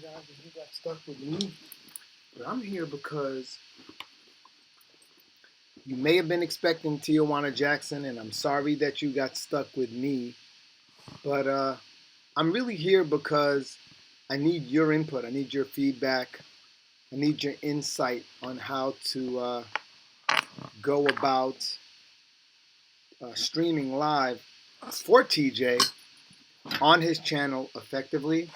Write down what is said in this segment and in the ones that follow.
guys if you got stuck with me, but I'm here because you may have been expecting Tijuana Jackson, and I'm sorry that you got stuck with me. But I'm really here because I need your input. I need your feedback. I need your insight on how to go about streaming live for TJ on his channel effectively.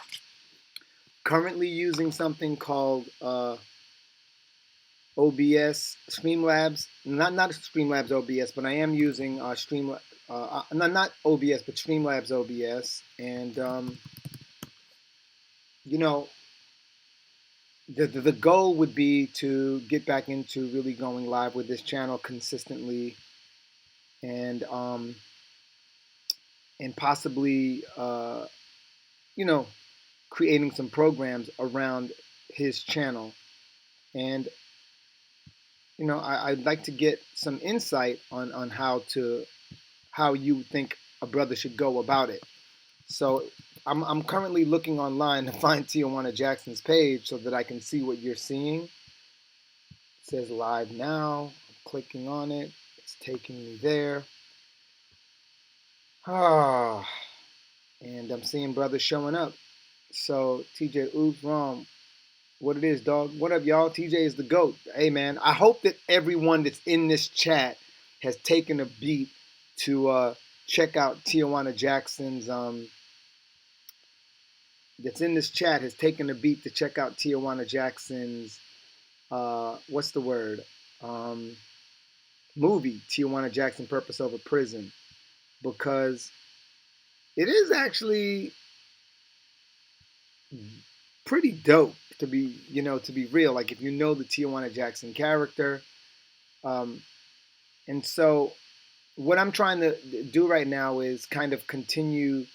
Currently using something called OBS, Streamlabs, not Streamlabs OBS, but I am using not OBS, but Streamlabs OBS, and you know, the goal would be to get back into really going live with this channel consistently, and possibly you know creating some programs around his channel, and I'd like to get some insight on how you think a brother should go about it. So I'm currently looking online to find Tijuana Jackson's page so that I can see what you're seeing. It says live now. I'm clicking on it. It's taking me there. Ah, and I'm seeing brothers showing up. So TJ, oops, wrong. What it is, dog? What up, y'all? TJ is the GOAT. Hey, man, I hope that everyone that's in this chat has taken a beat to check out Tijuana Jackson's that's in this chat has taken a beat to check out Tijuana Jackson's what's the word movie, Tijuana Jackson Purpose Over Prison, because it is actually pretty dope to be to be real, like if you know the Tijuana Jackson character. And so what I'm trying to do right now is kind of continue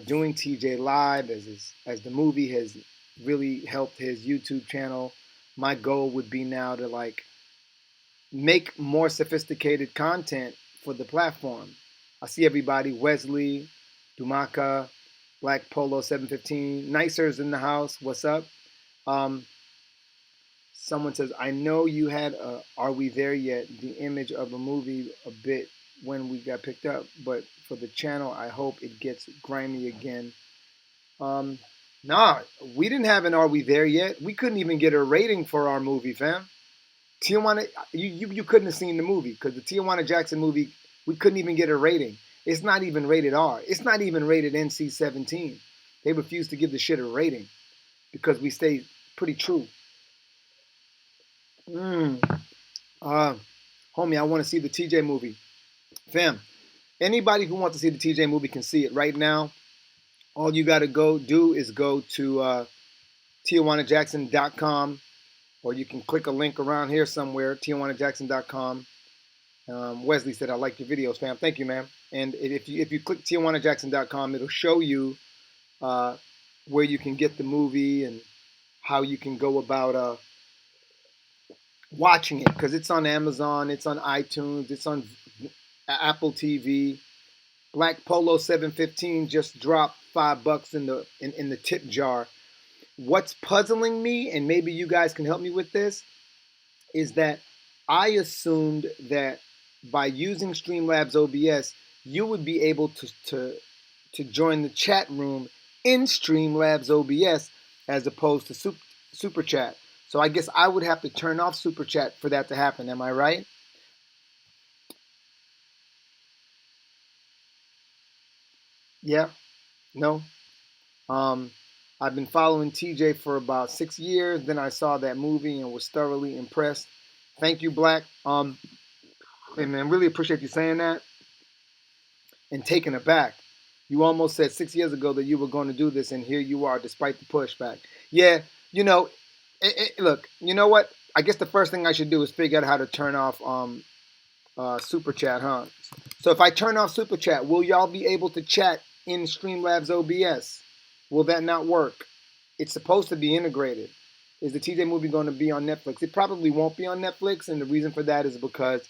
doing TJ live as the movie has really helped his YouTube channel. My goal would be now to like make more sophisticated content for the platform. I see everybody: Wesley, Dumaka, Black Polo 715, Nicer's in the house. What's up? Um, Someone says, I know you had Are We There Yet? The image of a movie a bit when we got picked up, but for the channel, I hope it gets grimy again. Um, nah, we didn't have an Are We There Yet? We couldn't even get a rating for our movie, fam. Tijuana, you couldn't have seen the movie because the Tijuana Jackson movie, we couldn't even get a rating. It's not even rated R. It's not even rated NC-17. They refused to give the shit a rating because we stay pretty true. Homie, I want to see the TJ movie. Fam, anybody who wants to see the TJ movie can see it right now. All you got to go do is go to TijuanaJackson.com, or you can click a link around here somewhere, TijuanaJackson.com. Wesley said, I like your videos, fam. Thank you, man. And if you click TijuanaJackson.com, it'll show you where you can get the movie and how you can go about watching it, because it's on Amazon, it's on iTunes, it's on Apple TV. Black Polo 715 just dropped $5 in the tip jar. What's puzzling me, and maybe you guys can help me with this, is that I assumed that by using Streamlabs OBS, you would be able to join the chat room in Streamlabs OBS as opposed to Super Chat. So I guess I would have to turn off Super Chat for that to happen. Am I right? Yeah? No? I've been following TJ for about 6 years. Then I saw that movie and was thoroughly impressed. Thank you, Black. Hey man, really appreciate you saying that and taking it back. You almost said 6 years ago that you were going to do this, and here you are, despite the pushback. Yeah, look, you know what? I guess the first thing I should do is figure out how to turn off Super Chat, huh? So if I turn off Super Chat, will y'all be able to chat in Streamlabs OBS? Will that not work? It's supposed to be integrated. Is the TJ movie going to be on Netflix? It probably won't be on Netflix, and the reason for that is because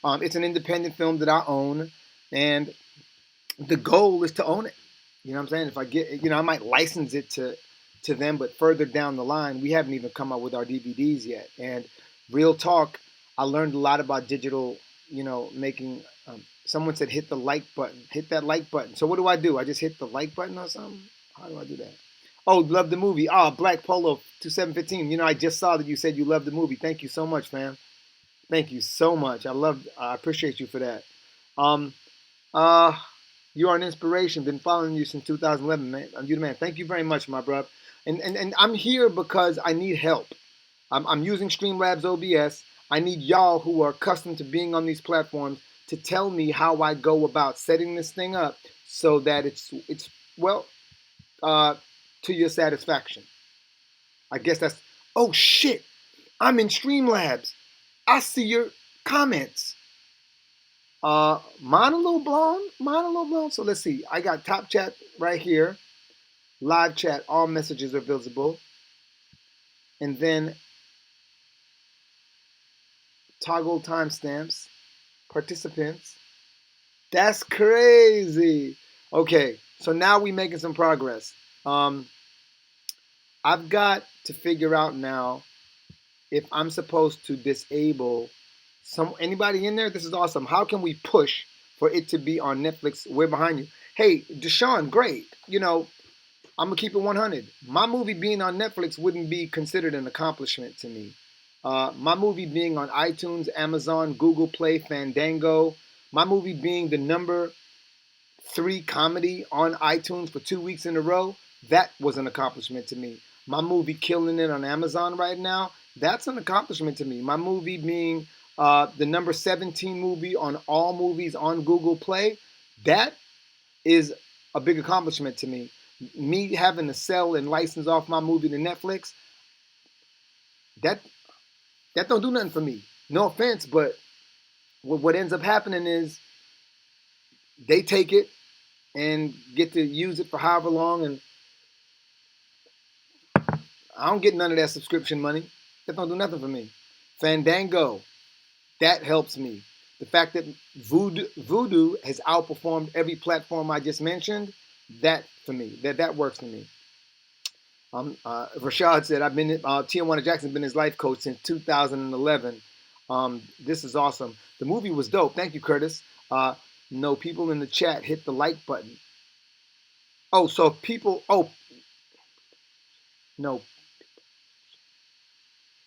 it's an independent film that I own, and the goal is to own it. You know what I'm saying? If I get, I might license it to to them, but further down the line, we haven't even come out with our DVDs yet. And real talk, I learned a lot about digital, making. Someone said hit the like button, hit that like button. So what do? I just hit the like button or something? How do I do that? Oh, love the movie. Black Polo 2715. I just saw that you said you loved the movie. Thank you so much, fam. Thank you so much. I appreciate you for that. Um, uh, you are an inspiration. Been following you since 2011, man. You the man. Thank you very much, my brother. And I'm here because I need help. I'm using Streamlabs OBS. I need y'all who are accustomed to being on these platforms to tell me how I go about setting this thing up so that it's well uh, to your satisfaction. I guess that's. Oh shit! I'm in Streamlabs. I see your comments. Mine a little blown. Mine a little blown. So let's see. I got top chat right here. Live chat. All messages are visible. And then toggle timestamps. Participants. That's crazy. Okay. So now we making some progress. I've got to figure out now if I'm supposed to disable anybody in there. This is awesome. How can we push for it to be on Netflix? We're behind you. Hey, Deshaun, great. I'm gonna keep it 100. My movie being on Netflix wouldn't be considered an accomplishment to me. My movie being on iTunes, Amazon, Google Play, Fandango, my movie being the number 3 comedy on iTunes for 2 weeks in a row, that was an accomplishment to me. My movie killing it on Amazon right now, that's an accomplishment to me. My movie being the number 17 movie on all movies on Google Play, that is a big accomplishment to me. Me having to sell and license off my movie to Netflix, that don't do nothing for me. No offense, but what ends up happening is they take it and get to use it for however long, and I don't get none of that subscription money. That don't do nothing for me. Fandango, that helps me. The fact that Vudu has outperformed every platform I just mentioned, that for me, that works for me. Rashad said, I've been, Tijuana Jackson's been his life coach since 2011. This is awesome. The movie was dope. Thank you, Curtis. No, people in the chat hit the like button. Oh, so people, no.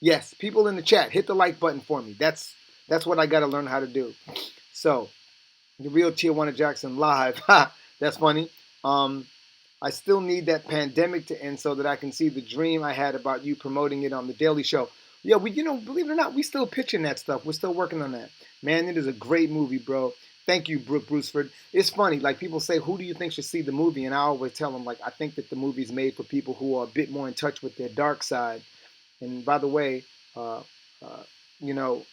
Yes, people in the chat, hit the like button for me. That's what I got to learn how to do. So, the real Tijuana Jackson live. That's funny. I still need that pandemic to end so that I can see the dream I had about you promoting it on the Daily Show. Yeah, believe it or not, we still pitching that stuff. We're still working on that. Man, it is a great movie, bro. Thank you, Brooke Bruceford. It's funny, like people say, who do you think should see the movie? And I always tell them, like, I think that the movie's made for people who are a bit more in touch with their dark side. And by the way, uh, uh, you know,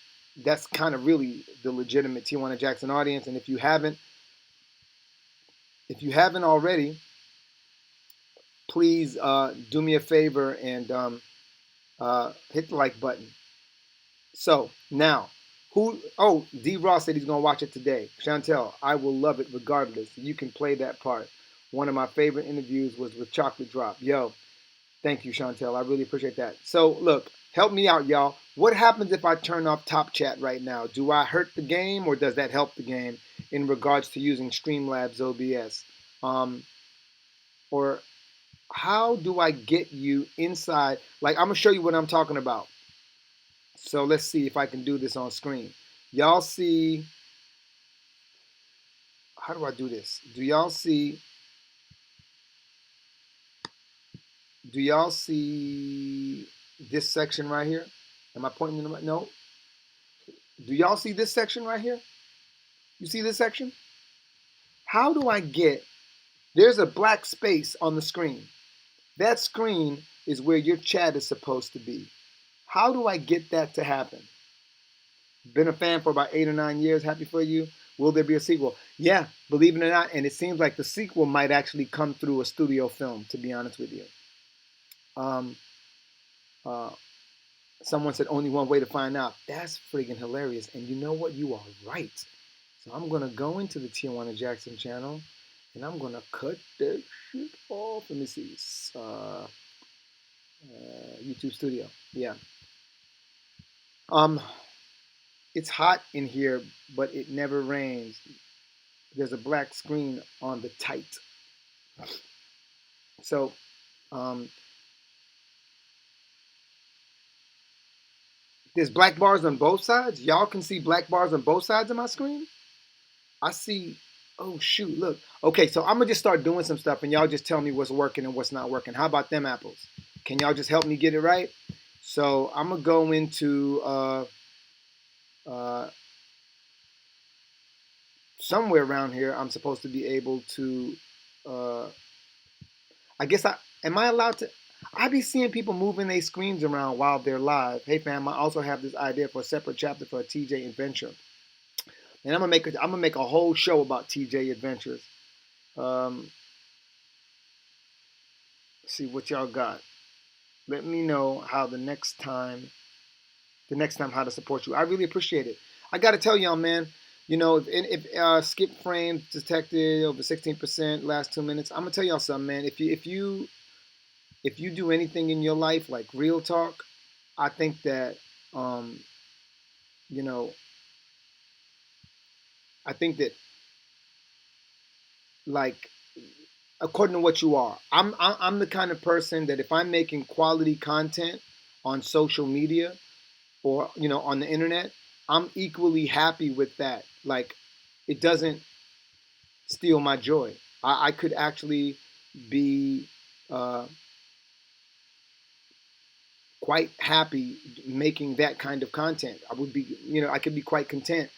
that's kind of really the legitimate Tijuana Jackson audience. And if you haven't already, please do me a favor and hit the like button. So now, who? Oh, D. Ross said he's gonna watch it today. Chantel, I will love it regardless. You can play that part. One of my favorite interviews was with Chocolate Drop. Yo, thank you, Chantel. I really appreciate that. So look, help me out, y'all. What happens if I turn off Top Chat right now? Do I hurt the game or does that help the game in regards to using Streamlabs OBS? Or how do I get you inside? Like, I'm gonna show you what I'm talking about. So let's see if I can do this on screen. Y'all see, how do I do this? Do y'all see this section right here? Am I pointing in the right? No. Do y'all see this section right here? You see this section? How do I get, there's a black space on the screen. That screen is where your chat is supposed to be. How do I get that to happen? Been a fan for about 8 or 9 years. Happy for you. Will there be a sequel? Yeah, believe it or not. And it seems like the sequel might actually come through a studio film, to be honest with you. Um, uh, Someone said only one way to find out. That's friggin' hilarious. And you know what? You are right. So I'm going to go into the Tijuana Jackson channel and I'm going to cut that shit off. Let me see. YouTube Studio. Yeah. Um, it's hot in here, but it never rains. There's a black screen on the tight. So, um, there's black bars on both sides. Y'all can see black bars on both sides of my screen. I see. Oh shoot! Look. Okay, so I'm gonna just start doing some stuff, and y'all just tell me what's working and what's not working. How about them apples? Can y'all just help me get it right? So I'm gonna go into uh, somewhere around here. I'm supposed to be able to. Uh, I guess I am I allowed to. I be seeing people moving their screens around while they're live. Hey fam, I also have this idea for a separate chapter for a TJ adventure, and I'm gonna make a whole show about TJ adventures. Um, see what y'all got. Let me know how the next time how to support you. I really appreciate it. I got to tell y'all, man. You know, if skip frame detected over 16% last 2 minutes, I'm gonna tell y'all something, man. If you do anything in your life like real talk, I think that um, you know, I think that like according to what you are, I'm the kind of person that if I'm making quality content on social media or on the internet, I'm equally happy with that. Like it doesn't steal my joy. I could actually be uh, quite happy making that kind of content. I would be, I could be quite content,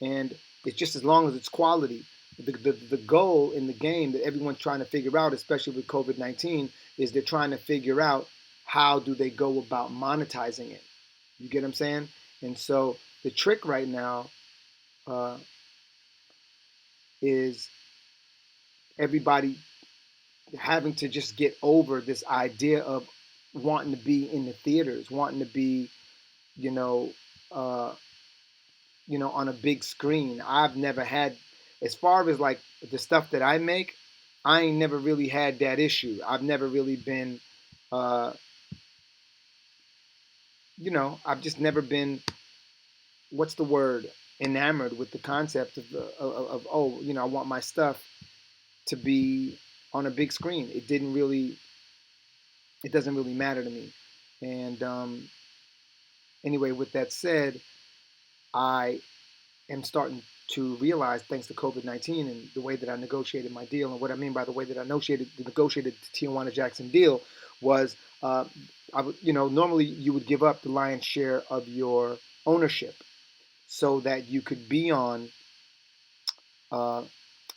and it's just as long as it's quality. The goal in the game that everyone's trying to figure out, especially with COVID-19, is they're trying to figure out how do they go about monetizing it. You get what I'm saying? And so the trick right now uh, is everybody having to just get over this idea of wanting to be in the theaters, wanting to be, you know, uh, on a big screen. I've never had, as far as like the stuff that I make, I ain't never really had that issue. I've never really been, uh, I've just never been, what's the word, enamored with the concept of oh, I want my stuff to be on a big screen. It doesn't really matter to me. And anyway, with that said, I am starting to realize, thanks to COVID-19 and the way that I negotiated my deal, and what I mean by the way that I negotiated the Tijuana Jackson deal was, I would, normally you would give up the lion's share of your ownership so that you could be on, uh,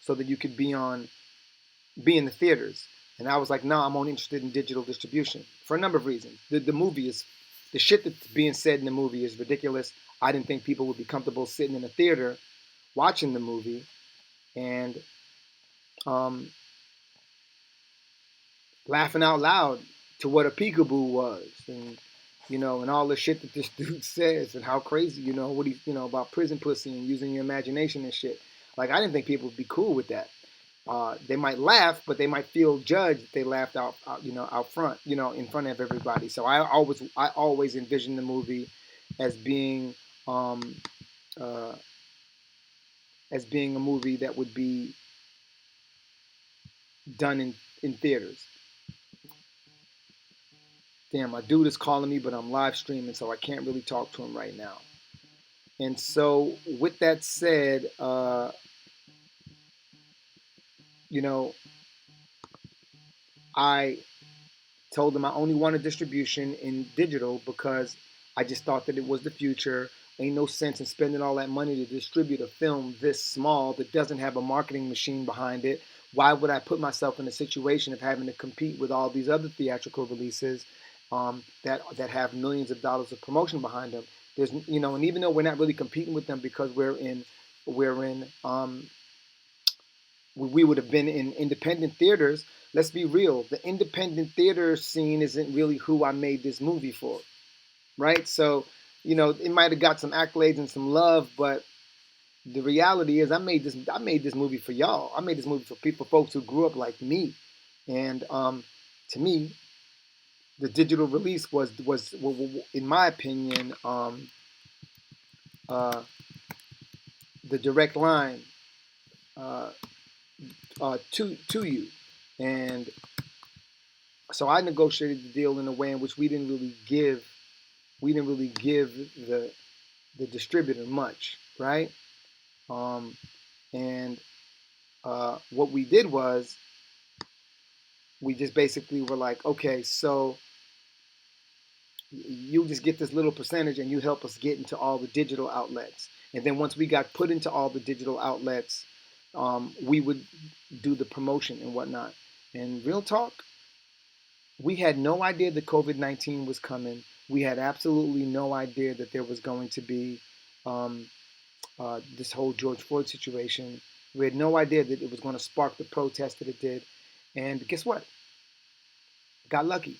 so that you could be in the theaters. And I was like, no, I'm only interested in digital distribution for a number of reasons. The movie is, the shit that's being said in the movie is ridiculous. I didn't think people would be comfortable sitting in a theater watching the movie and um, laughing out loud to what a peekaboo was, and and all the shit that this dude says, and how crazy, what he, about prison pussy and using your imagination and shit. Like I didn't think people would be cool with that. They might laugh, but they might feel judged if they laughed out front, in front of everybody. So I always envisioned the movie as being, um, uh, a movie that would be done in theaters. Damn, my dude is calling me, but I'm live streaming, so I can't really talk to him right now. And so, with that said, you know, I told them I only wanted distribution in digital because I just thought that it was the future. Ain't no sense in spending all that money to distribute a film this small that doesn't have a marketing machine behind it. Why would I put myself in a situation of having to compete with all these other theatrical releases that have millions of dollars of promotion behind them? There's, and even though we're not really competing with them because we would have been in independent theaters. Let's be real. The independent theater scene isn't really who I made this movie for, right? So, it might have got some accolades and some love, but the reality is, I made this movie for y'all. I made this movie for folks who grew up like me, and to me, the digital release was in my opinion, uh, the direct line uh, to you, and so I negotiated the deal in a way in which we didn't really give the distributor much, right? Um, and what we did was we just basically were like, okay, so you just get this little percentage and you help us get into all the digital outlets. And then once we got put into all the digital outlets, we would do the promotion and whatnot. And real talk, we had no idea that COVID-19 was coming. We had absolutely no idea that there was going to be um, this whole George Floyd situation. We had no idea that it was going to spark the protest that it did. And guess what? Got lucky,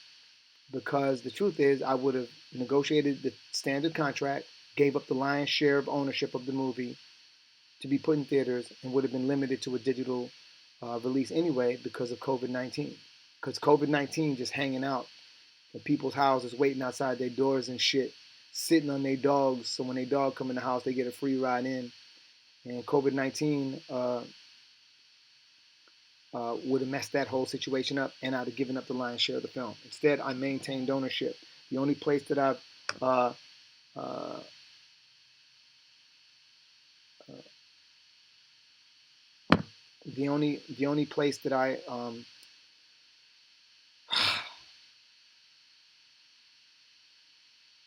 because the truth is, I would have negotiated the standard contract, gave up the lion's share of ownership of the movie to be put in theaters, and would have been limited to a digital release anyway because of COVID-19. Because COVID-19 just hanging out at people's houses, waiting outside their doors and shit, sitting on their dogs. So when their dog come in the house, they get a free ride in. And COVID-19 would have messed that whole situation up, and I'd have given up the lion's share of the film. Instead, I maintained ownership. The only place that I've uh, uh, the only place that I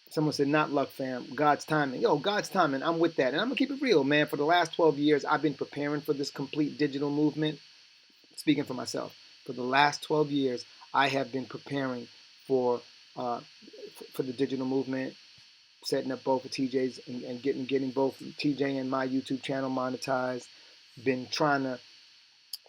someone said not luck, fam, God's timing. Yo, God's timing. I'm with that, and I'm gonna keep it real, man. For the last 12 years, I've been preparing for this complete digital movement. Speaking for myself, for the last 12 years, I have been preparing for uh, for the digital movement, setting up both of TJ's and getting both TJ and my YouTube channel monetized. Been trying to,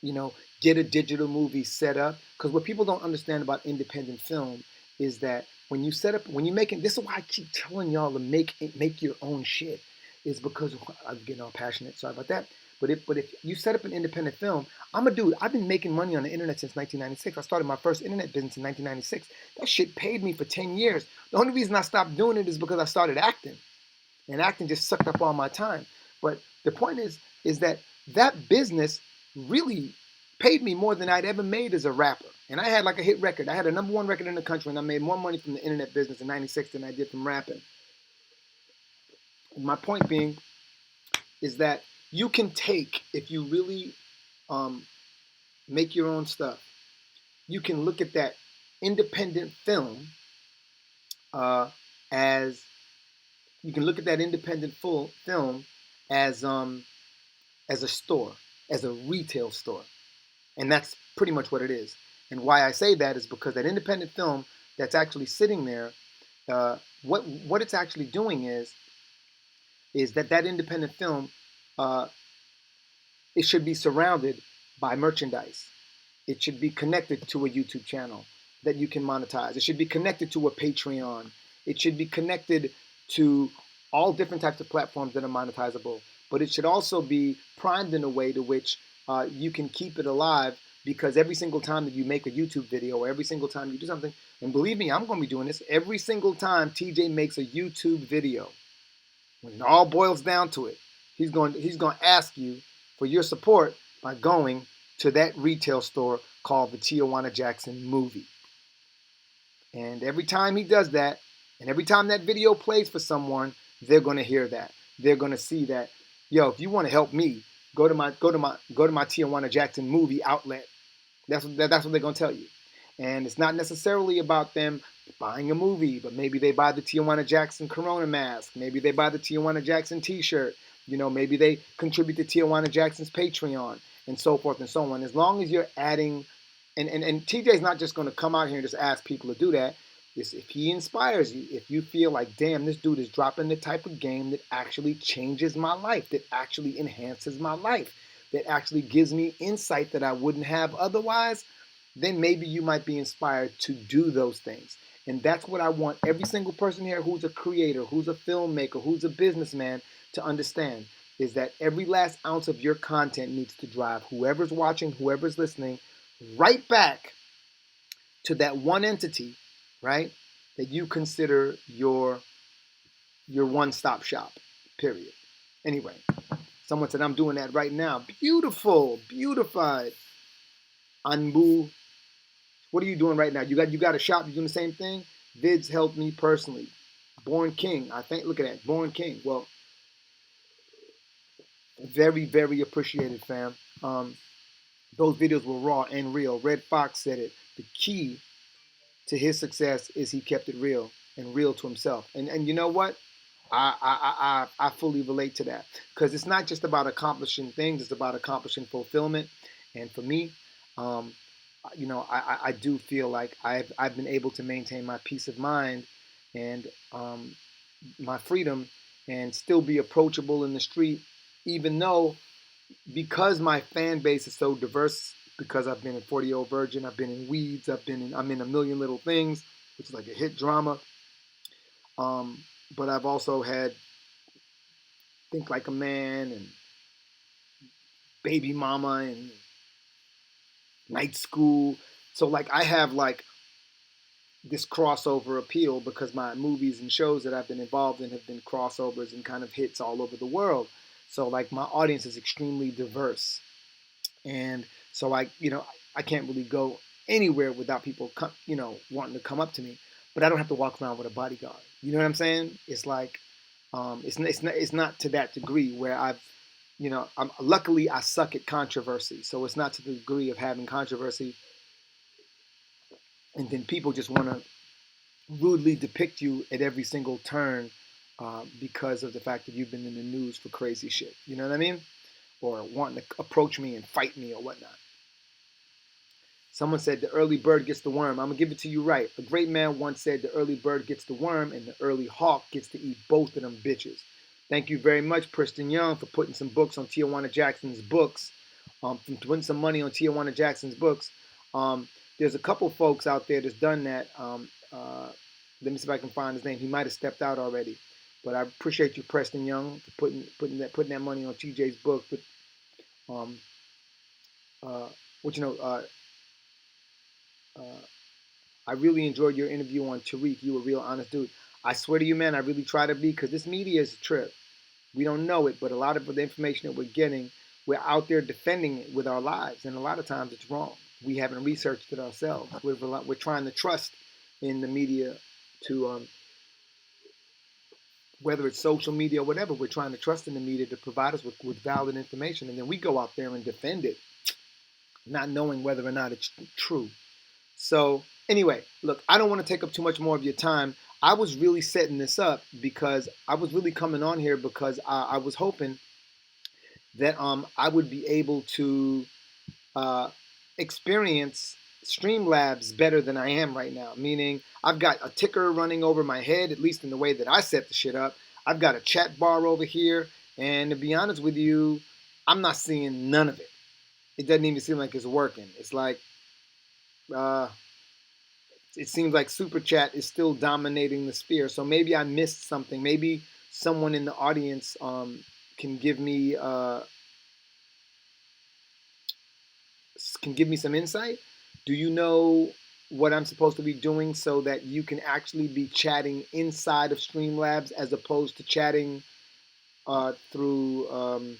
you know, get a digital movie set up, because what people don't understand about independent film is that when you set up, when you making, this is why I keep telling y'all to make your own shit, is because I'm getting all passionate. Sorry about that. But if you set up an independent film, I'm a dude. I've been making money on the internet since 1996. I started my first internet business in 1996. That shit paid me for 10 years. The only reason I stopped doing it is because I started acting, and acting just sucked up all my time. But the point is that that business really paid me more than I'd ever made as a rapper. And I had like a hit record. I had a number one record in the country, and I made more money from the internet business in '96 than I did from rapping. And my point being is that you can take, if you really um, make your own stuff, you can look at that independent film uh, as you can look at that independent full film as a store, as a retail store. And that's pretty much what it is. And why I say that is because that independent film that's actually sitting there, what it's actually doing is that independent film, uh, it should be surrounded by merchandise. It should be connected to a YouTube channel that you can monetize. It should be connected to a Patreon. It should be connected to all different types of platforms that are monetizable. But it should also be primed in a way to which you can keep it alive, because every single time that you make a YouTube video, or every single time you do something, and believe me, I'm going to be doing this every single time TJ makes a YouTube video, when it all boils down to it, he's going to ask you for your support by going to that retail store called the Tijuana Jackson Movie. And every time he does that, and every time that video plays for someone, they're going to hear that. They're going to see that, yo, if you want to help me, go to my Tijuana Jackson Movie outlet. That's what they're going to tell you. And it's not necessarily about them buying a movie, but maybe they buy the Tijuana Jackson Corona mask. Maybe they buy the Tijuana Jackson t-shirt. You know, maybe they contribute to Tijuana Jackson's Patreon, and so forth and so on. As long as you're adding, and TJ's not just going to come out here and just ask people to do that. If he inspires you, if you feel like, damn, this dude is dropping the type of game that actually changes my life, that actually enhances my life, that actually gives me insight that I wouldn't have otherwise, then maybe you might be inspired to do those things. And that's what I want every single person here who's a creator, who's a filmmaker, who's a businessman to understand, is that every last ounce of your content needs to drive whoever's watching, whoever's listening, right back to that one entity right? That you consider your one-stop shop, period. Anyway, someone said, I'm doing that right now. Beautiful, beautified. Anbu, what are you doing right now? You got a shop, you're doing the same thing? Vids helped me personally. Born King, I think, look at that, Born King. Well, very, very appreciated, fam. Those videos were raw and real. Red Fox said it. The key to his success is he kept it real and real to himself. And you know what? I fully relate to that, because it's not just about accomplishing things; it's about accomplishing fulfillment. And for me, um, I do feel like I've been able to maintain my peace of mind and my freedom, and still be approachable in the street, even though, because my fan base is so diverse, because I've been in 40-Year-Old Virgin, I've been in Weeds, I'm in A Million Little Things, which is like a hit drama. But I've also had Think Like a Man and Baby Mama and Night School. So like I have like this crossover appeal, because my movies and shows that I've been involved in have been crossovers and kind of hits all over the world. So like my audience is extremely diverse. And so I can't really go anywhere without people wanting to come up to me, but I don't have to walk around with a bodyguard. You know what I'm saying? It's like it's not to that degree where luckily I suck at controversy, so it's not to the degree of having controversy and then people just want to rudely depict you at every single turn, because of the fact that you've been in the news for crazy shit. You know what I mean? Or wanting to approach me and fight me or whatnot. Someone said the early bird gets the worm. I'm going to give it to you right. A great man once said the early bird gets the worm and the early hawk gets to eat both of them bitches. Thank you very much, Preston Young, for putting some books on Tijuana Jackson's books, for putting some money on Tijuana Jackson's books. There's a couple folks out there that's done that. Let me see if I can find his name. He might have stepped out already. But I appreciate you, Preston Young, for putting that money on TJ's book. But what you know, I really enjoyed your interview on Tariq. You were a real honest dude. I swear to you, man, I really try to be, because this media is a trip. We don't know it, but a lot of the information that we're getting, we're out there defending it with our lives, and a lot of times it's wrong. We haven't researched it ourselves. We're trying to trust in the media to, whether it's social media or whatever, we're trying to trust in the media to provide us with valid information, and then we go out there and defend it, not knowing whether or not it's true. So anyway, look, I don't want to take up too much more of your time. I was really setting this up because I was really coming on here because I was hoping that I would be able to experience Streamlabs better than I am right now. Meaning I've got a ticker running over my head, at least in the way that I set the shit up. I've got a chat bar over here, and to be honest with you, I'm not seeing none of it. It doesn't even seem like it's working. It's like it seems like Super Chat is still dominating the sphere. So maybe I missed something. Maybe someone in the audience can give me some insight. Do you know what I'm supposed to be doing so that you can actually be chatting inside of Streamlabs as opposed to chatting through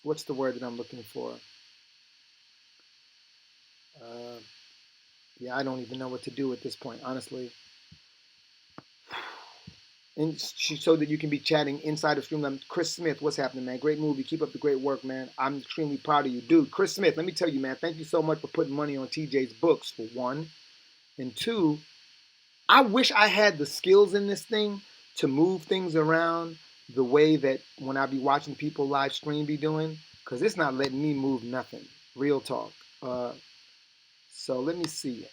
what's the word that I'm looking for? Yeah, I don't even know what to do at this point, honestly. And so that you can be chatting inside of Streamlabs. Chris Smith, what's happening, man? Great movie. Keep up the great work, man. I'm extremely proud of you. Dude, Chris Smith, let me tell you, man, thank you so much for putting money on TJ's books, for one. And two, I wish I had the skills in this thing to move things around the way that when I be watching people live stream be doing, because it's not letting me move nothing. Real talk. So let me see.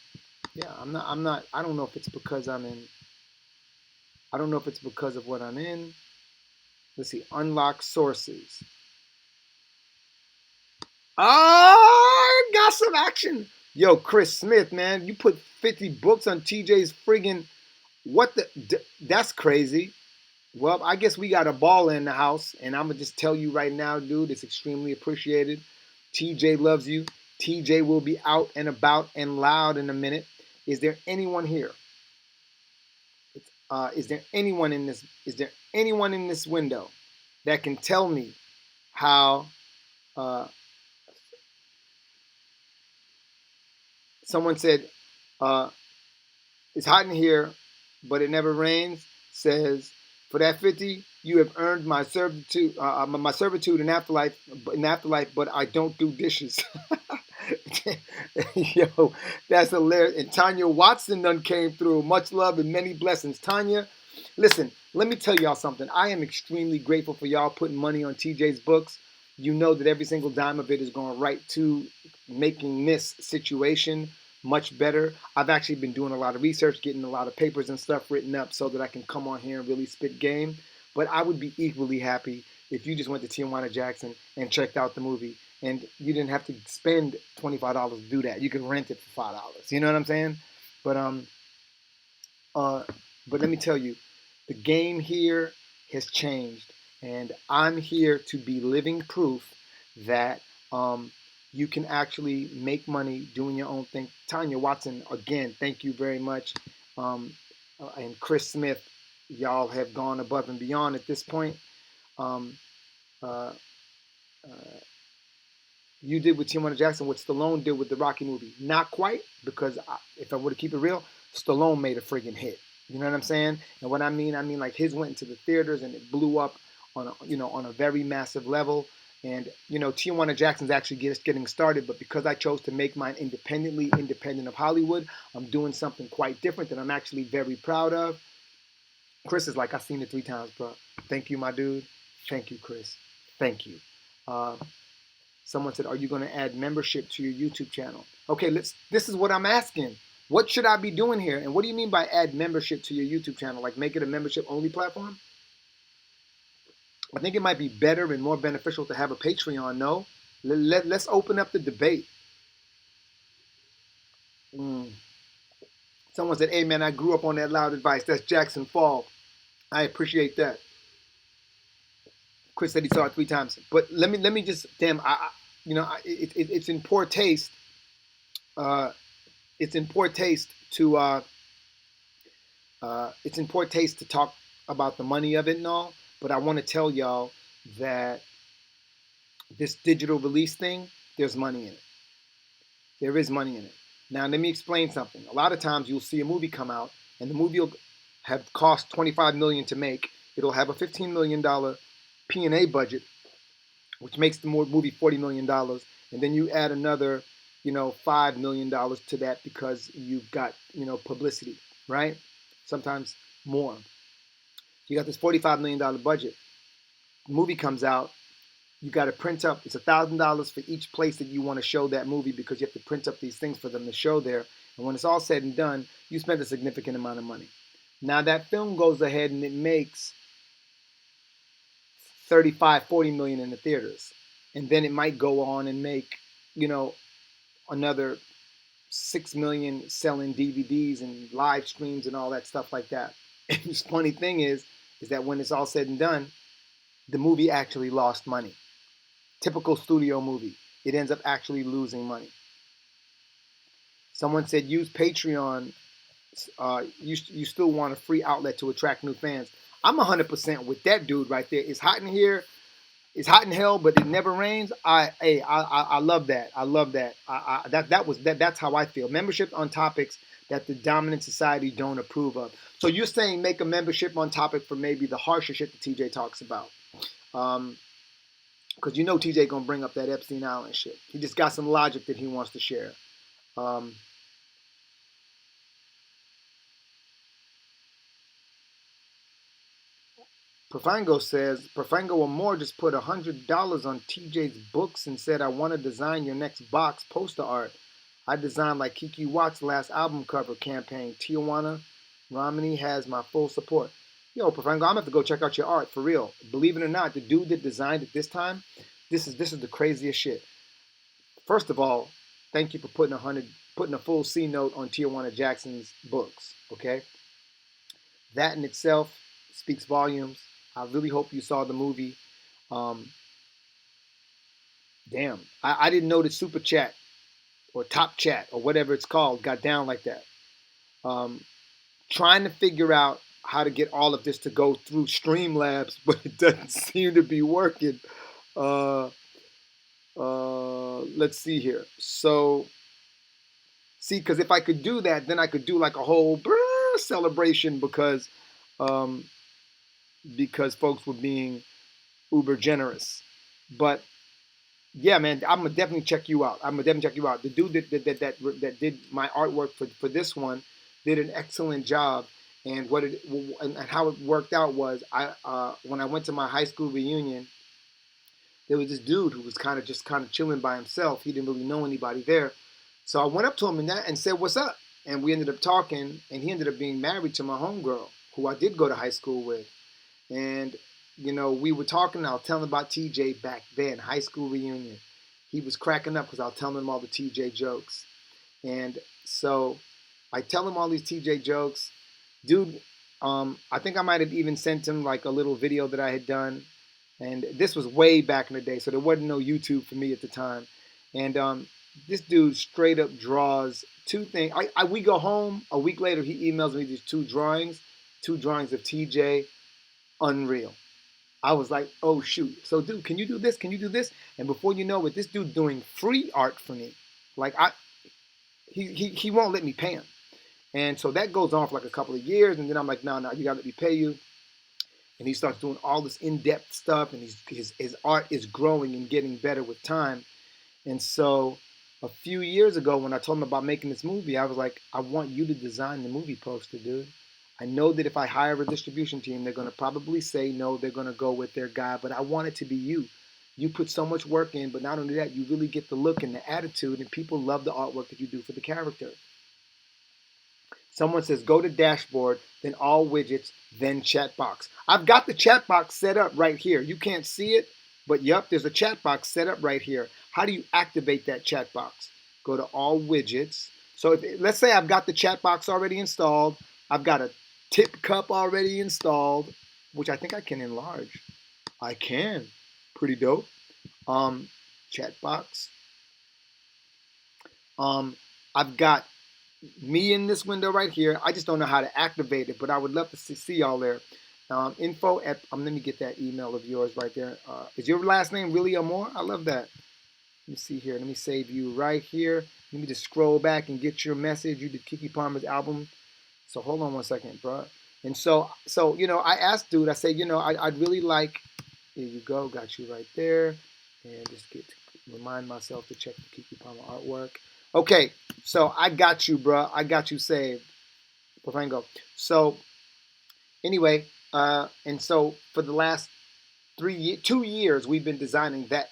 Yeah, I don't know if it's because I don't know if it's because of what I'm in. Let's see, unlock sources. Oh, got some action. Yo, Chris Smith, man, you put 50 books on TJ's friggin', that's crazy. Well, I guess we got a ball in the house, and I'm going to just tell you right now, dude, it's extremely appreciated. TJ loves you. TJ will be out and about and loud in a minute. Is there anyone here? Is there anyone in this? Is there anyone in this window that can tell me how? Uh, Someone said, uh, "It's hot in here, but it never rains." Says, "For that 50, you have earned my servitude in afterlife. But I don't do dishes." Yo, that's hilarious. And Tanya Watson done came through. Much love and many blessings. Tanya, listen, let me tell y'all something. I am extremely grateful for y'all putting money on TJ's books. You know that every single dime of it is going right to making this situation much better. I've actually been doing a lot of research, getting a lot of papers and stuff written up so that I can come on here and really spit game. But I would be equally happy if you just went to Tijuana Jackson and checked out the movie, and you didn't have to spend $25 to do that. You could rent it for $5. You know what I'm saying? But uh, but let me tell you, the game here has changed, and I'm here to be living proof that you can actually make money doing your own thing. Tanya Watson, again, thank you very much, and Chris Smith, y'all have gone above and beyond at this point. Um, uh, uh, you did with Tijuana Jackson what Stallone did with the Rocky movie. Not quite, because if I were to keep it real, Stallone made a friggin' hit. You know what I'm saying? And what I mean like his went into the theaters and it blew up on on a very massive level. And Tijuana Jackson's actually just getting started, but because I chose to make mine independent of Hollywood, I'm doing something quite different that I'm actually very proud of. Chris is like, I've seen it 3 times, bro. Thank you, my dude. Thank you, Chris. Thank you. Uh, Someone said, "Are you going to add membership to your YouTube channel?" Okay, this is what I'm asking. What should I be doing here? And what do you mean by add membership to your YouTube channel? Like make it a membership only platform? I think it might be better and more beneficial to have a Patreon. No, let's open up the debate. Mm. Someone said, "Hey man, I grew up on that loud advice. That's Jackson Fall. I appreciate that." Chris said he saw it 3 times. But let me just damn, it's in poor taste. It's in poor taste to talk about the money of it and all. But I want to tell y'all that this digital release thing, there's money in it. There is money in it. Now let me explain something. A lot of times you'll see a movie come out, and the movie will have cost $25 million to make. It'll have a $15 million P&A budget, which makes the movie $40 million. And then you add another, $5 million to that because you've got, publicity, right? Sometimes more. You got this $45 million budget. The movie comes out. You got to print up. It's $1,000 for each place that you want to show that movie because you have to print up these things for them to show there. And when it's all said and done, you spend a significant amount of money. Now that film goes ahead and it makes 35, 40 million in the theaters. And then it might go on and make, another 6 million selling DVDs and live streams and all that stuff like that. And the funny thing is that when it's all said and done, the movie actually lost money. Typical studio movie. It ends up actually losing money. Someone said use Patreon. You still want a free outlet to attract new fans. I'm 100% with that dude right there. It's hot in here. It's hot in hell, but it never rains. I love that. I love that. That's how I feel. Membership on topics that the dominant society don't approve of. So you're saying make a membership on topic for maybe the harsher shit that TJ talks about. Because TJ gonna bring up that Epstein Island shit. He just got some logic that he wants to share. Profango says, Profango or more just put $100 on TJ's books and said, I want to design your next box poster art. I designed like Kiki Watt's last album cover campaign. Tijuana Romney has my full support. Yo, Profango, I'm gonna have to go check out your art for real. Believe it or not, the dude that designed it this time, this is the craziest shit. First of all, thank you for putting a full C note on Tijuana Jackson's books. Okay, that in itself speaks volumes. I really hope you saw the movie. Damn, I didn't know that Super Chat or Top Chat or whatever it's called got down like that. Um, Trying to figure out how to get all of this to go through Streamlabs, but it doesn't seem to be working. Uh, let's see here. So, see, because if I could do that, then I could do like a whole celebration um, because folks were being uber generous. But yeah, man, I'm gonna definitely check you out. I'm gonna definitely check you out. The dude that did my artwork for this one did an excellent job. And and how it worked out was when I went to my high school reunion, there was this dude who was kind of chilling by himself. He didn't really know anybody there, so I went up to him and said, "What's up?" And we ended up talking, and he ended up being married to my homegirl, who I did go to high school with. And we were talking. And I was telling him about TJ back then, high school reunion. He was cracking up because I was telling him all the TJ jokes, and so I tell him all these TJ jokes, dude. I think I might have even sent him like a little video that I had done, and this was way back in the day, so there wasn't no YouTube for me at the time. And this dude straight up draws two things. We go home a week later. He emails me these two drawings of TJ, unreal. I was like, oh shoot. So dude, can you do this? Can you do this? And before you know it, this dude doing free art for me. Like he won't let me pay him. And so that goes on for like a couple of years, and then I'm like, no, you gotta let me pay you. And he starts doing all this in-depth stuff, and his art is growing and getting better with time. And so a few years ago, when I told him about making this movie, I was like, I want you to design the movie poster, dude. I know that if I hire a distribution team, they're going to probably say no, they're going to go with their guy, but I want it to be you. You put so much work in, but not only that, you really get the look and the attitude, and people love the artwork that you do for the character. Someone says, go to dashboard, then all widgets, then chat box. I've got the chat box set up right here. You can't see it, but yep, there's a chat box set up right here. How do you activate that chat box? Go to all widgets. So let's say I've got the chat box already installed. I've got a tip cup already installed, which I think I can enlarge. I can. Pretty dope. Chat box. I've got me in this window right here. I just don't know how to activate it, but I would love to see y'all there. Info at, let me get that email of yours right there. Is your last name really Amor? I love that. Let me see here. Let me save you right here. Let me just scroll back and get your message. You did Keke Palmer's album. So hold on one second, bro. And so I asked dude, I said, I'd really like, here you go, got you right there. And just remind myself to check the Keke Palmer artwork. Okay, so I got you, bro. I got you saved. Pafango. So anyway, and so for the last 2 years, we've been designing that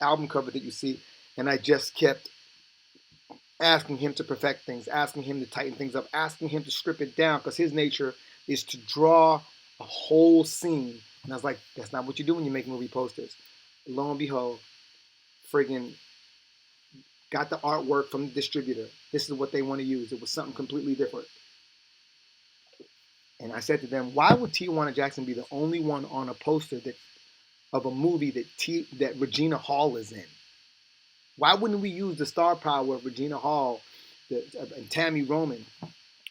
album cover that you see, and I just kept asking him to perfect things, asking him to tighten things up, asking him to strip it down, because his nature is to draw a whole scene. And I was like, that's not what you do when you make movie posters. Lo and behold, friggin' got the artwork from the distributor. This is what they want to use. It was something completely different. And I said to them, why would Tijuana Jackson be the only one on a poster of a movie that Regina Hall is in? Why wouldn't we use the star power of Regina Hall and Tammy Roman?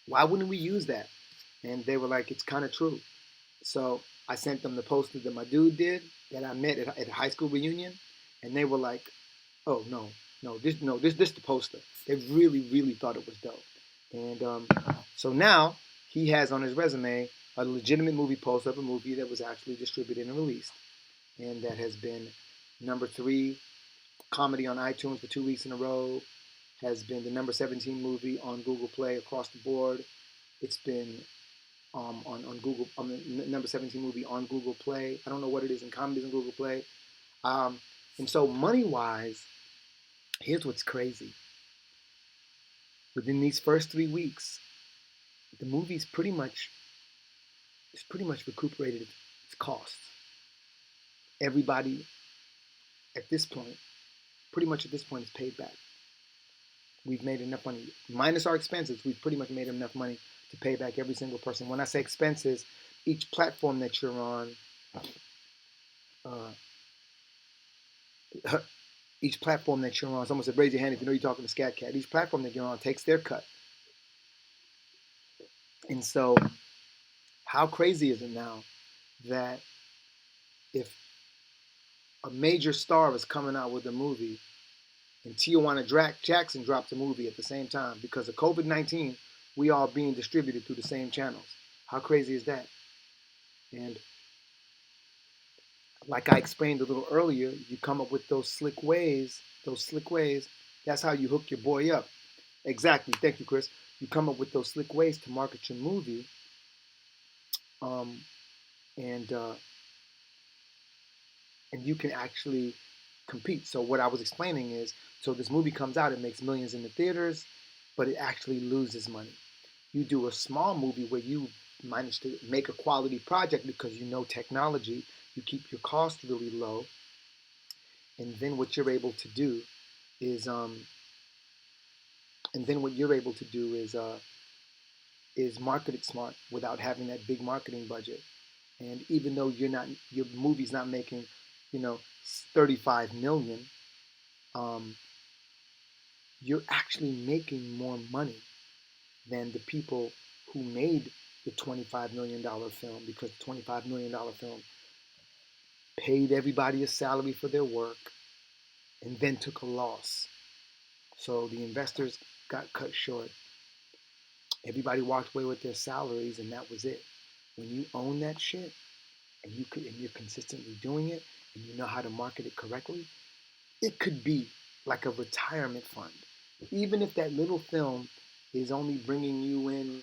Why wouldn't we use that? And they were like, it's kind of true. So I sent them the poster that my dude did that I met at a high school reunion, and they were like, oh this the poster. They really, really thought it was dope. And so now he has on his resume a legitimate movie poster of a movie that was actually distributed and released, and that has been number 3 comedy on iTunes for 2 weeks in a row, has been the number 17 movie on Google Play across the board. It's been on Google, the number 17 movie on Google Play. I don't know what it is in comedies on Google Play. And so money-wise, here's what's crazy. Within these first 3 weeks, the movie's pretty much recuperated its costs. Everybody at this point, pretty much at this point, is paid back. We've made enough money. Minus our expenses, we've pretty much made enough money to pay back every single person. When I say expenses, each platform that you're on, someone said, raise your hand if you know you're talking to Scat Cat. Each platform that you're on takes their cut. And so, how crazy is it now that if a major star is coming out with a movie and Tijuana Jackson dropped a movie at the same time because of COVID-19, we all being distributed through the same channels? How crazy is that? And like I explained a little earlier, you come up with those slick ways, that's how you hook your boy up. Exactly. Thank you, Chris. You come up with those slick ways to market your movie, um, and uh, and you can actually compete. So what I was explaining is, so this movie comes out, it makes millions in the theaters, but it actually loses money. You do a small movie where you manage to make a quality project because you know technology, you keep your costs really low, and then what you're able to do is and then what you're able to do is market it smart without having that big marketing budget. And even though your movie's not making, you know, 35 million, um, you're actually making more money than the people who made the $25 million film, because the $25 million film paid everybody a salary for their work and then took a loss. So the investors got cut short. Everybody walked away with their salaries, and that was it. When you own that shit and you're consistently doing it and you know how to market it correctly, it could be like a retirement fund. Even if that little film is only bringing you in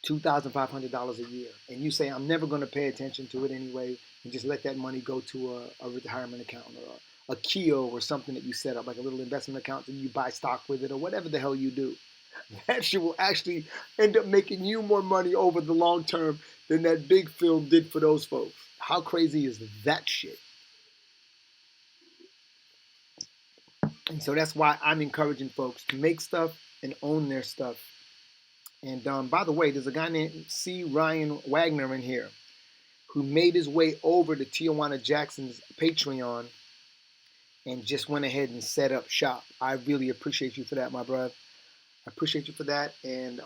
$2,500 a year, and you say, I'm never going to pay attention to it anyway, and just let that money go to a retirement account or a Keo or something that you set up, like a little investment account, and you buy stock with it or whatever the hell you do. That shit will actually end up making you more money over the long term than that big film did for those folks. How crazy is that shit? And so that's why I'm encouraging folks to make stuff and own their stuff. And by the way, there's a guy named C. Ryan Wagner in here who made his way over to Tijuana Jackson's Patreon and just went ahead and set up shop. I really appreciate you for that, my brother. I appreciate you for that. And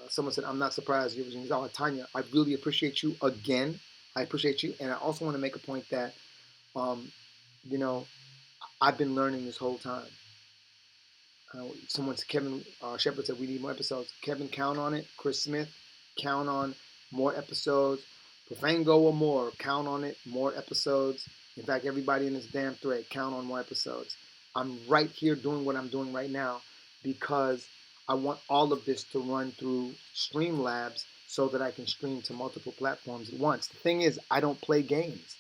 someone said, I'm not surprised you're Virginia. Oh, Tanya, I really appreciate you again. I appreciate you. And I also want to make a point that, um, you know, I've been learning this whole time. Kevin Shepard said, we need more episodes. Kevin, count on it. Chris Smith, count on more episodes. Profango or more, count on it. More episodes. In fact, everybody in this damn thread, count on more episodes. I'm right here doing what I'm doing right now because I want all of this to run through Streamlabs so that I can stream to multiple platforms at once. The thing is, I don't play games.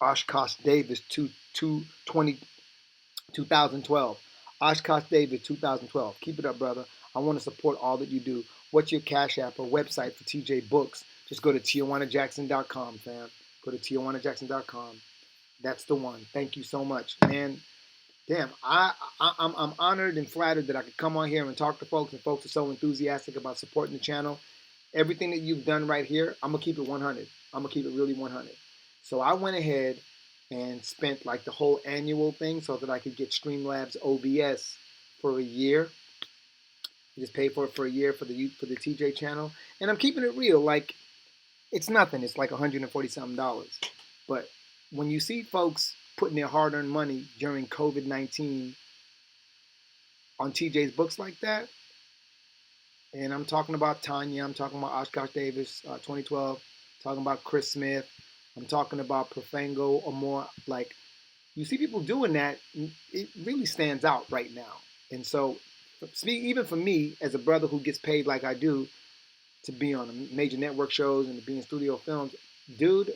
Oshkosh Davis 2012. Oshkosh Davis 2012. Keep it up, brother. I want to support all that you do. What's your Cash App or website for TJ Books? Just go to TijuanaJackson.com, fam. Go to TijuanaJackson.com. That's the one. Thank you so much, man. Damn, I'm honored and flattered that I could come on here and talk to folks, and folks are so enthusiastic about supporting the channel. Everything that you've done right here, I'm gonna keep it 100. I'm gonna keep it really 100. So I went ahead and spent like the whole annual thing so that I could get Streamlabs OBS for a year. I just paid for it for a year for the TJ channel, and I'm keeping it real. Like it's nothing. It's like $140 something. But when you see folks putting their hard-earned money during COVID-19 on TJ's books like that, and I'm talking about Tanya, I'm talking about Oshkosh Davis, 2012, talking about Chris Smith, I'm talking about Profango or more. Like, you see people doing that, it really stands out right now. And so, even for me, as a brother who gets paid like I do to be on major network shows and to be in studio films, dude,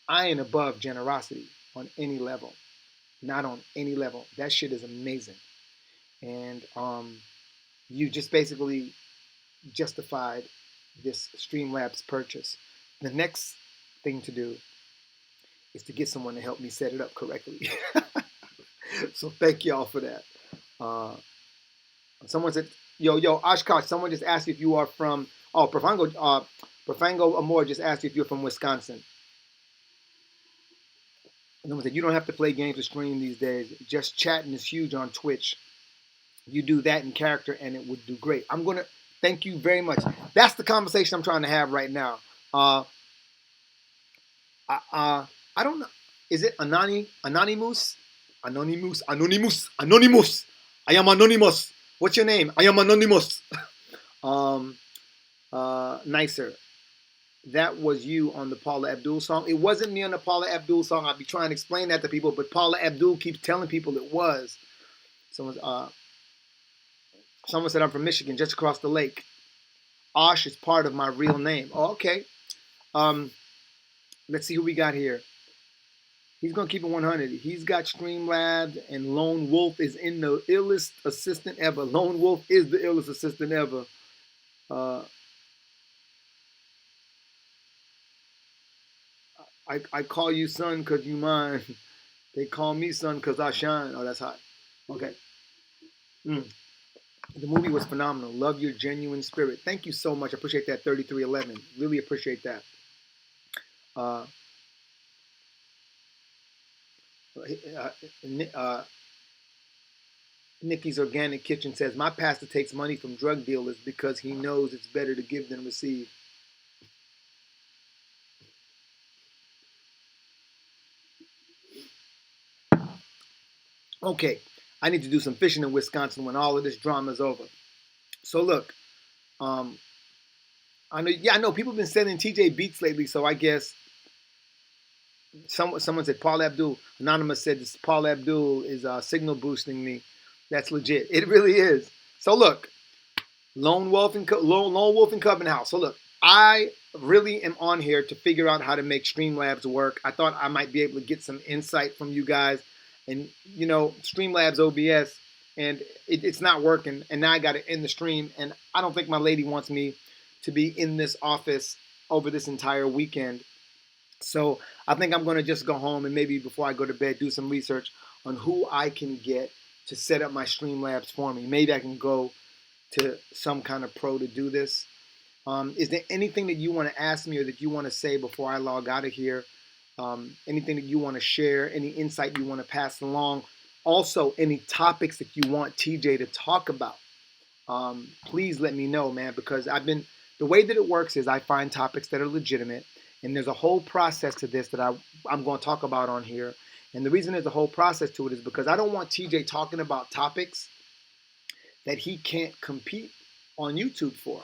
I ain't above generosity on any level. Not on any level. That shit is amazing. And you just basically justified this Streamlabs purchase. The next thing to do is to get someone to help me set it up correctly. So thank y'all for that. Uh, Someone said, yo, Oshkosh, someone just asked you if you are from, Profango Amor just asked you if you're from Wisconsin. And someone said, you don't have to play games to stream these days. Just chatting is huge on Twitch. you do that in character and it would do great. I'm going to thank you very much. That's the conversation I'm trying to have right now. Uh, I don't know. Is it Anonymous? Anonymous. I am anonymous. What's your name? I am anonymous. um, Nicer. That was you on the Paula Abdul song. It wasn't me on the Paula Abdul song. I'll be trying to explain that to people, but Paula Abdul keeps telling people it was. Someone said I'm from Michigan, just across the lake. Osh is part of my real name. Oh, okay. Let's see who we got here. He's gonna keep it 100. He's got Streamlabs, and Lone Wolf is in the illest assistant ever. Lone Wolf is the illest assistant ever. Uh, I call you son because you mine. They call me son because I shine. Oh, that's hot. Okay. The movie was phenomenal. Love your genuine spirit. Thank you so much. I appreciate that. 3311. Really appreciate that. Uh, Nikki's Organic Kitchen says, my pastor takes money from drug dealers because he knows it's better to give than receive. Okay, I need to do some fishing in Wisconsin when all of this drama is over. So look, I know people have been sending TJ beats lately, so I guess someone said Paul Abdul. Anonymous said this Paul Abdul is signal boosting me. That's legit. It really is. So look, Lone Wolf and Covenant House. So look, I really am on here to figure out how to make Streamlabs work. I thought I might be able to get some insight from you guys, and Streamlabs OBS, and it's not working. And now I got to end the stream, and I don't think my lady wants me to be in this office over this entire weekend. So I think I'm going to just go home and maybe before I go to bed do some research on who I can get to set up my Streamlabs for me. Maybe I can go to some kind of pro to do this. Is there anything that you want to ask me or that you want to say before I log out of here? Anything that you want to share, any insight you want to pass along? Also, any topics that you want TJ to talk about? Please let me know, man, because the way that it works is I find topics that are legitimate, and there's a whole process to this that I'm going to talk about on here. And the reason there's a whole process to it is because I don't want TJ talking about topics that he can't compete on YouTube for.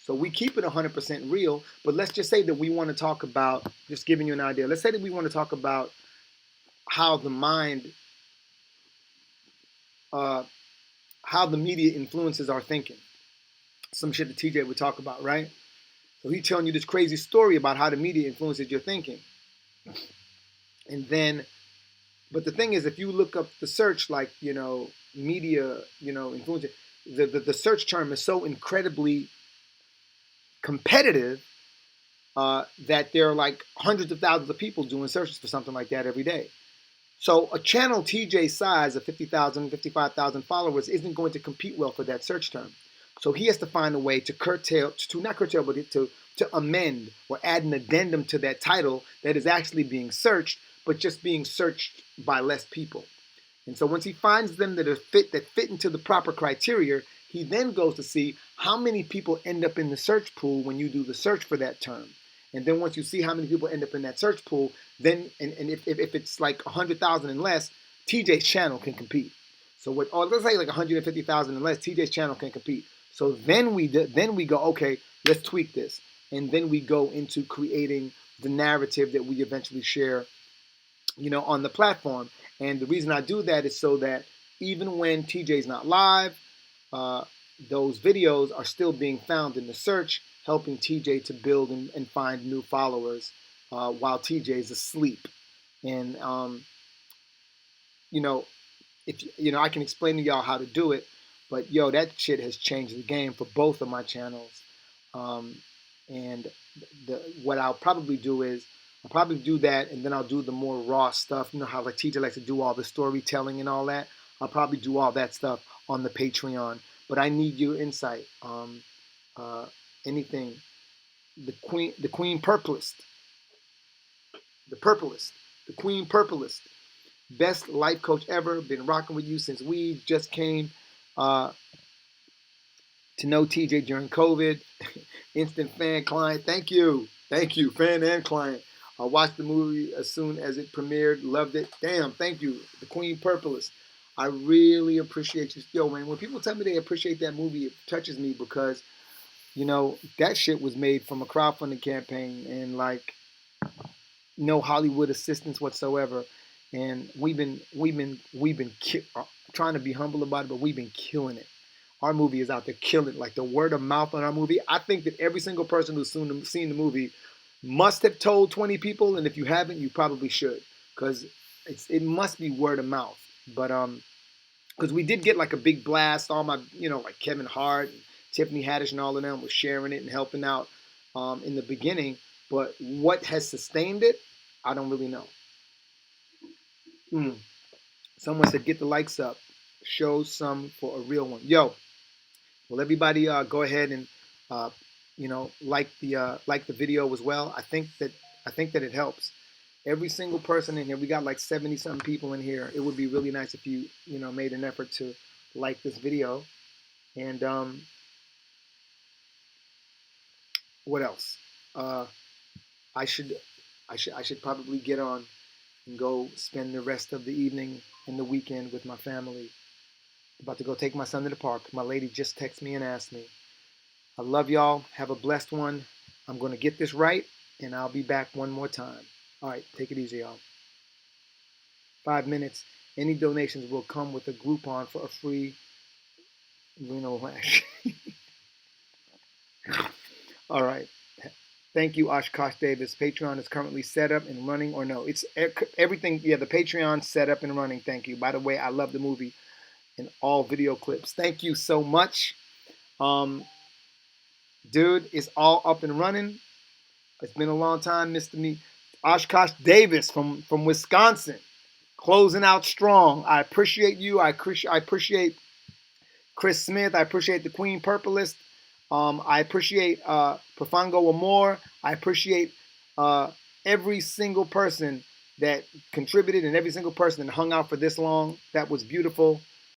So we keep it 100% real, but let's just say that we want to talk about, just giving you an idea, let's say that we want to talk about how the mind, how the media influences our thinking. Some shit that TJ would talk about, right? So he's telling you this crazy story about how the media influences your thinking. And then, but the thing is, if you look up the search, like, media, influence, the search term is so incredibly competitive that there are like hundreds of thousands of people doing searches for something like that every day. So a channel TJ size of 50,000, 55,000 followers isn't going to compete well for that search term. So he has to find a way to not curtail, but to amend or add an addendum to that title that is actually being searched, but just being searched by less people. And so once he finds them that fit into the proper criteria, he then goes to see how many people end up in the search pool when you do the search for that term. And then once you see how many people end up in that search pool, then and if it's like 100,000 and less, TJ's channel can compete. So let's say like 150,000 and less, TJ's channel can compete. So then we go, okay, let's tweak this, and then we go into creating the narrative that we eventually share, on the platform. And the reason I do that is so that even when TJ's not live, those videos are still being found in the search, helping TJ to build and find new followers while TJ's asleep. And I can explain to y'all how to do it, but that shit has changed the game for both of my channels. And what I'll probably do is I'll probably do that, and then I'll do the more raw stuff. You know how like TJ likes to do all the storytelling and all that. I'll probably do all that stuff on the Patreon. But I need your insight. Anything. The Queen Purplist. The Queen Purplist. Best life coach ever. Been rocking with you since we just came. Uh, to know TJ during COVID. Instant fan client. Thank you, fan and client. I watched the movie as soon as it premiered. Loved it. Damn, thank you, The Queen Purposeless. I really appreciate you. Yo, man, when people tell me they appreciate that movie, it touches me because that shit was made from a crowdfunding campaign and like no Hollywood assistance whatsoever. And we've been trying to be humble about it, but we've been killing it. Our movie is out there killing it. Like the word of mouth on our movie. I think that every single person who's seen the movie must have told 20 people, and if you haven't, you probably should, because it must be word of mouth. But because we did get like a big blast, all my like Kevin Hart, and Tiffany Haddish, and all of them was sharing it and helping out in the beginning. But what has sustained it, I don't really know. Someone said, get the likes up. Show some for a real one. Yo, well, everybody, go ahead and like the video as well. I think that it helps. Every single person in here, we got like 70 something people in here. It would be really nice if you made an effort to like this video. And what else? Uh, I should probably get on and go spend the rest of the evening and the weekend with my family. About to go take my son to the park. My lady just texted me and asked me. I love y'all. Have a blessed one. I'm going to get this right, and I'll be back one more time. All right, take it easy, y'all. 5 minutes. Any donations will come with a Groupon for a free Reno lash. All right. Thank you, Oshkosh Davis. Patreon is currently set up and running, or no? It's everything. Yeah, the Patreon set up and running. Thank you. By the way, I love the movie and all video clips. Thank you so much. Dude, it's all up and running. It's been a long time, Mr. Me. Oshkosh Davis from Wisconsin, closing out strong. I appreciate you. I appreciate Chris Smith. I appreciate the Queen Purposeless. I appreciate Profango Amor. I appreciate every single person that contributed and every single person that hung out for this long. That was beautiful.